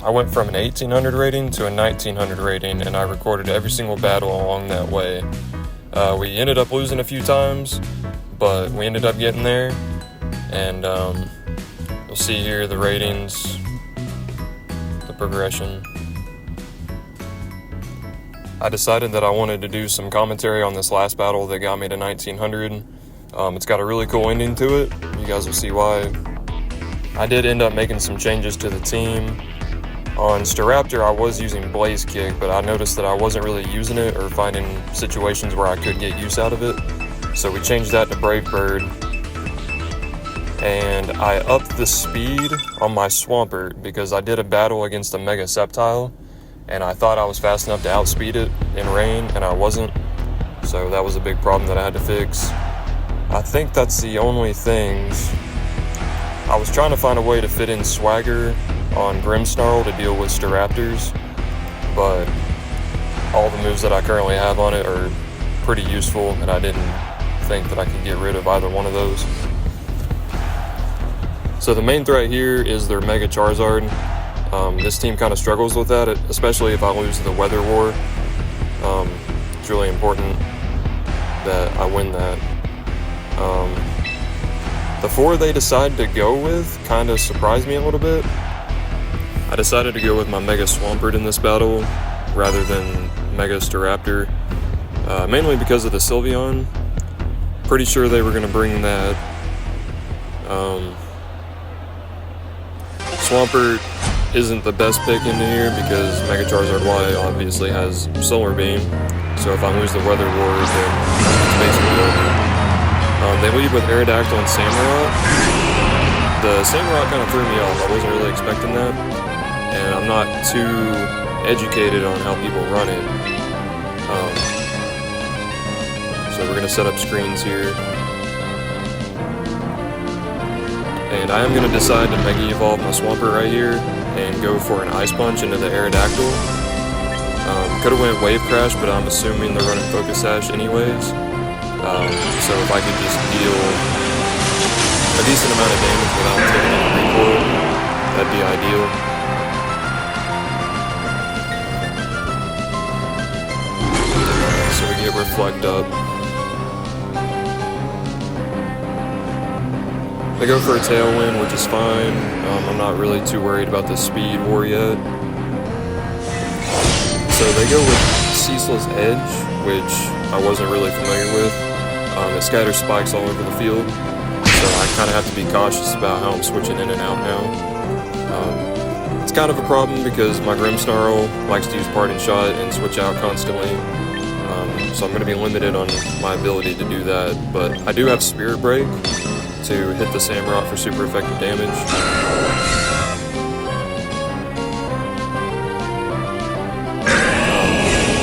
I went from an 1800 rating to a 1900 rating, and I recorded every single battle along that way. We ended up losing a few times, but we ended up getting there, and you'll see here the ratings, the progression. I decided that I wanted to do some commentary on this last battle that got me to 1900. It's got a really cool ending to it. You guys will see why. I did end up making some changes to the team. On Staraptor, I was using Blaze Kick, but I noticed that I wasn't really using it or finding situations where I could get use out of it. So we changed that to Brave Bird. And I upped the speed on my Swampert because I did a battle against a Mega Sceptile, and I thought I was fast enough to outspeed it in rain, and I wasn't. So that was a big problem that I had to fix. I think that's the only things. I was trying to find a way to fit in Swagger on Grimmsnarl to deal with Staraptors, but all the moves that I currently have on it are pretty useful, and I didn't think that I could get rid of either one of those. So the main threat here is their Mega Charizard. This team kind of struggles with that, especially if I lose the Weather War. It's really important that I win that. The 4 they decided to go with kind of surprised me a little bit. I decided to go with my Mega Swampert in this battle rather than Mega Staraptor, mainly because of the Sylveon. Pretty sure they were going to bring that. Swampert isn't the best pick in here because Mega Charizard Y obviously has Solar Beam, so if I lose the Weather War, then it's basically over. They lead with Aerodactyl and Samurott. The Samurott kind of threw me off. I wasn't really expecting that, and I'm not too educated on how people run it. So we're going to set up screens here. And I am going to decide to Mega Evolve my Swampert right here and go for an Ice Punch into the Aerodactyl. Could have went Wave Crash, but I'm assuming they're running Focus Sash anyways. So if I could just deal a decent amount of damage without taking any recoil, that'd be ideal. So we get Reflect up. They go for a Tailwind, which is fine. I'm not really too worried about the Speed War yet. So they go with Ceaseless Edge, which I wasn't really familiar with. It scatters spikes all over the field, so I kind of have to be cautious about how I'm switching in and out now. It's kind of a problem because my Grimmsnarl likes to use Parting Shot and switch out constantly, so I'm going to be limited on my ability to do that, but I do have Spirit Break to hit the Samurott for super effective damage.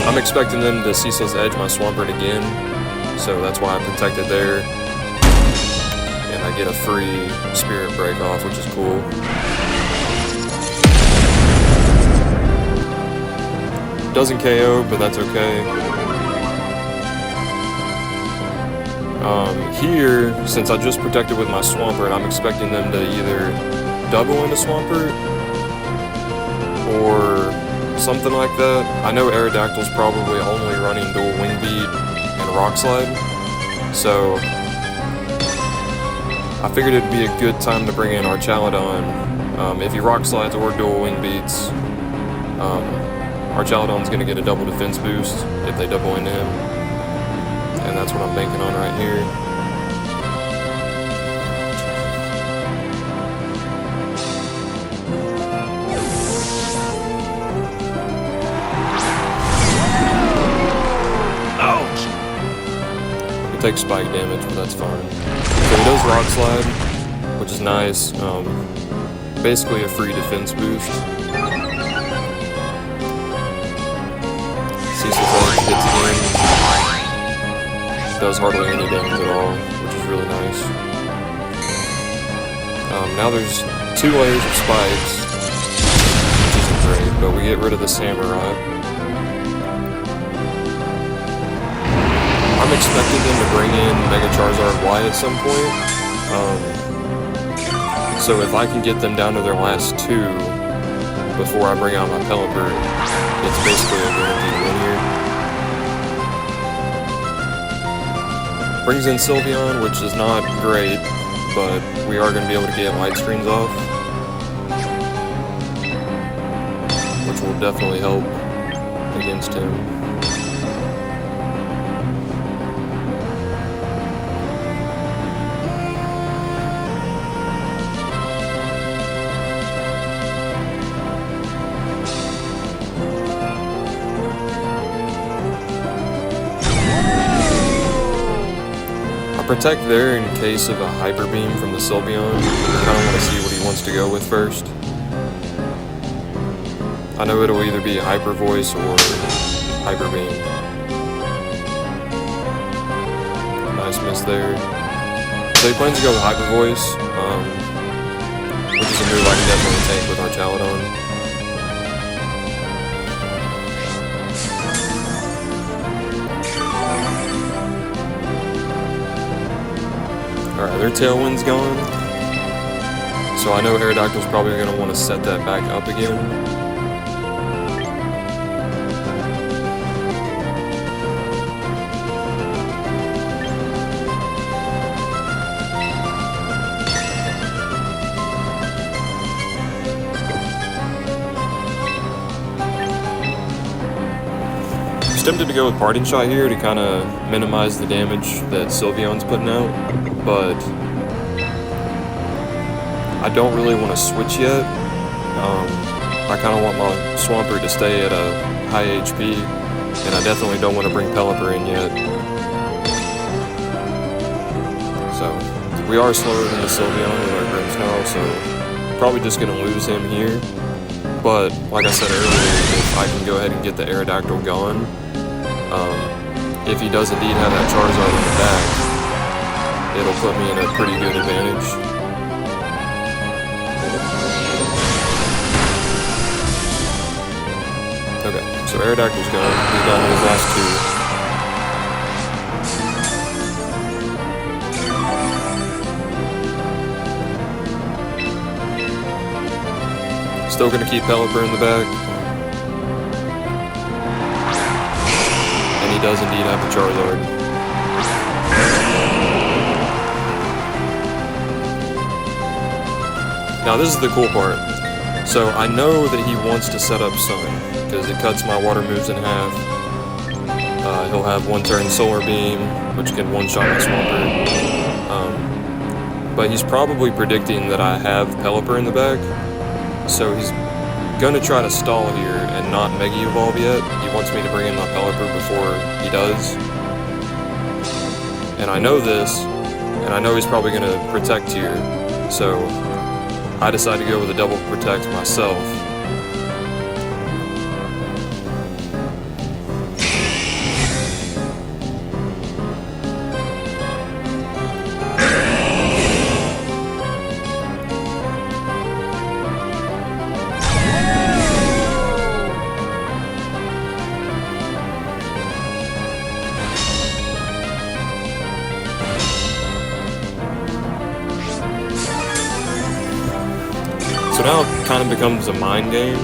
I'm expecting them to Ceaseless Edge my Swampert again, so that's why I protected there. And I get a free Spirit Break off, which is cool. Doesn't KO, but that's okay. Here, since I just protected with my Swampert, I'm expecting them to either double into Swampert or something like that. I know Aerodactyl's probably only running Dual Wing Beat and Rock Slide, so I figured it'd be a good time to bring in Archaludon. If he Rock Slides or Dual Wing Beats, Archaludon's going to get a double defense boost if they double into him, and that's what I'm banking on right here. Take spike damage, but that's fine. So he does Rock Slide, which is nice. Basically a free defense boost. Ceaseless Edge hits again. Does hardly any damage at all, which is really nice. Now there's 2 layers of spikes, which isn't great, but we get rid of the Samurott. I'm expecting them to bring in Mega Charizard Y at some point, so if I can get them down to their last 2, before I bring out my Pelipper, it's basically a guaranteed win here. Brings in Sylveon, which is not great, but we are going to be able to get light screens off, which will definitely help against him. Protect there in case of a Hyper Beam from the Sylveon. I kind of want to see what he wants to go with first. I know it'll either be Hyper Voice or Hyper Beam. Nice miss there. So he plans to go with Hyper Voice, which is a move I can definitely tank with our Chaladon. Alright, their Tailwind's gone, so I know Aerodactyl's probably going to want to set that back up again. I was tempted to go with Parting Shot here to kind of minimize the damage that Sylveon's putting out, but I don't really want to switch yet. I kind of want my Swampert to stay at a high HP, and I definitely don't want to bring Pelipper in yet. So, we are slower than the Sylveon with our Grimmsnarl, so probably just going to lose him here. But, like I said earlier, if I can go ahead and get the Aerodactyl gone, if he does indeed have that Charizard in the back, it'll put me in a pretty good advantage. Okay, so Aerodactyl's gone. He's down to his last two. Still gonna keep Pelipper in the back. And he does indeed have the Charizard. Now this is the cool part. So I know that he wants to set up Sun, because it cuts my water moves in half. He'll have one turn Solar Beam, which can one-shot my Swampert. But he's probably predicting that I have Pelipper in the back, so he's gonna try to stall here and not Mega Evolve yet. He wants me to bring in my Pelipper before he does. And I know this, and I know he's probably gonna Protect here, so I decided to go with a double Protect myself. So now it kind of becomes a mind game.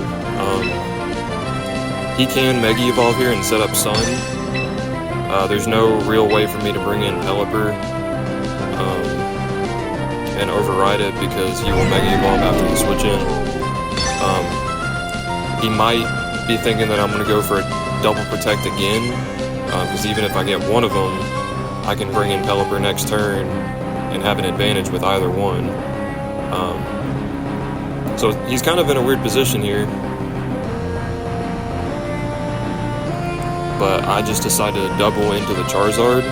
He can Mega Evolve here and set up Sun. There's no real way for me to bring in Pelipper and override it, because he will Mega Evolve after the switch in. He might be thinking that I'm going to go for a double Protect again, because even if I get one of them, I can bring in Pelipper next turn and have an advantage with either one. So he's kind of in a weird position here, but I just decided to double into the Charizard.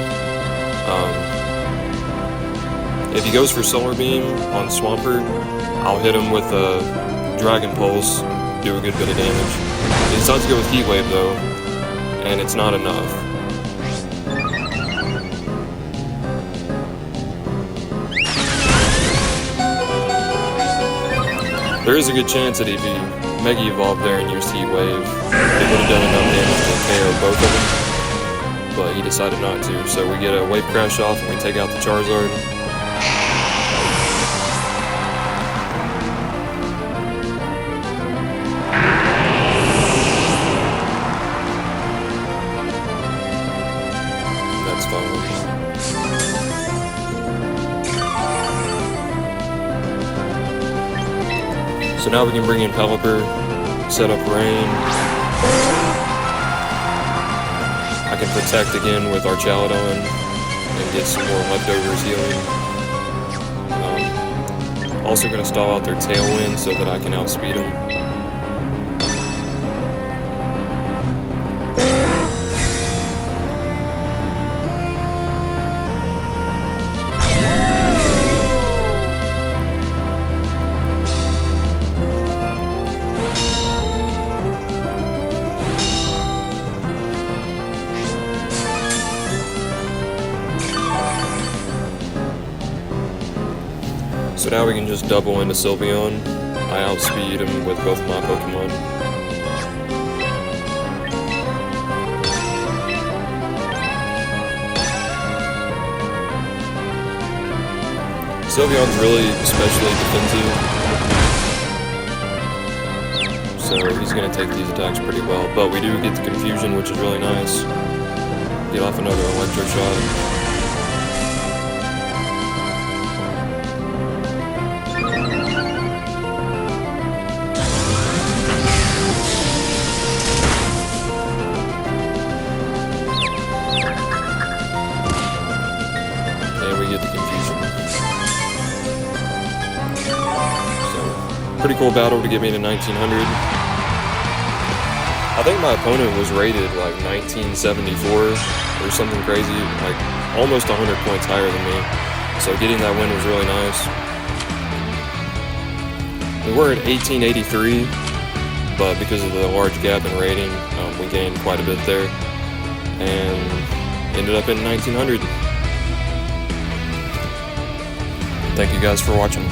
If he goes for Solar Beam on Swampert, I'll hit him with a Dragon Pulse, do a good bit of damage. He decides to go with Heat Wave though, and it's not enough. There is a good chance that if he Mega Evolved there and used Heat Wave, it would have done enough damage to KO both of them, but he decided not to, so we get a Wave Crash off and we take out the Charizard. So now we can bring in Pelipper, set up Rain. I can protect again with Archaludon and get some more leftovers healing. Also going to stall out their Tailwind so that I can outspeed them. So now we can just double into Sylveon. I outspeed him with both my Pokemon. Sylveon's really especially defensive, so he's going to take these attacks pretty well. But we do get the Confusion, which is really nice. Get off another Electro Shot. Pretty cool battle to get me to 1900. I think my opponent was rated like 1974 or something crazy, like almost 100 points higher than me. So getting that win was really nice. We were at 1883, but because of the large gap in rating, we gained quite a bit there and ended up in 1900. Thank you guys for watching.